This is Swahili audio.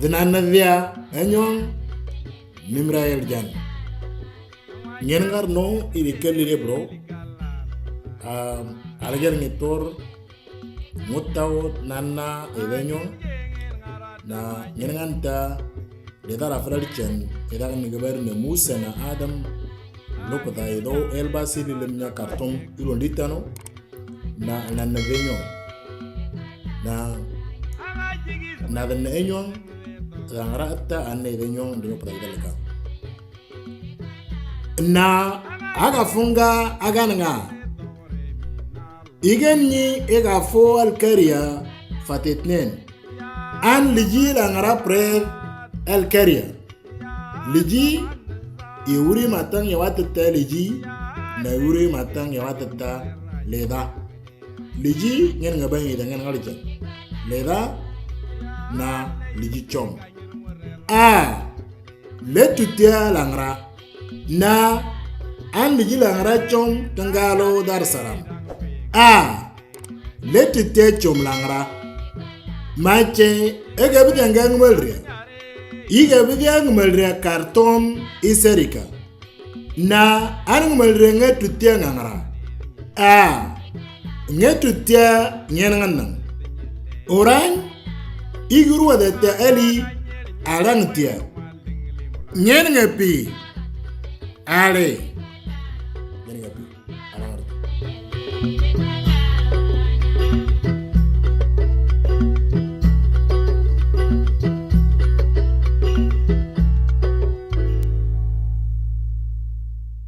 Venanavia Anyong Nimra Eljan Nyengar no Irikel bro Alger Nitor Mutao Nana Evenyon na Nyanganta Deda Rafralichen Eda Nigaber Musa na Adam Lopata Edo Elba City Lemnya Carton Ironditano na Navenyon na the Nenyon Rangrata and Nevenyon do Pragaleka na Agafunga Agananga Igenni Ega fo Alcaria Fatetnen An Liji Langara Pre Alcaria Liji Iuri Matang Yawatata Liji na Uri Matang Yawatata Leda Liji Nyangabangi dengan Alijan Leda na Liji Chom Letutia Langra na An Liji Langra Chom Tangalo Darsaram Letutia Chom Langra Mache Egabitangang Melria Igabitangang Melria Carton Iserika na An Melria Ngetutia Langra Ngetutia Nyananang Orang Iguru adete eli Arantia Nyengepi Ale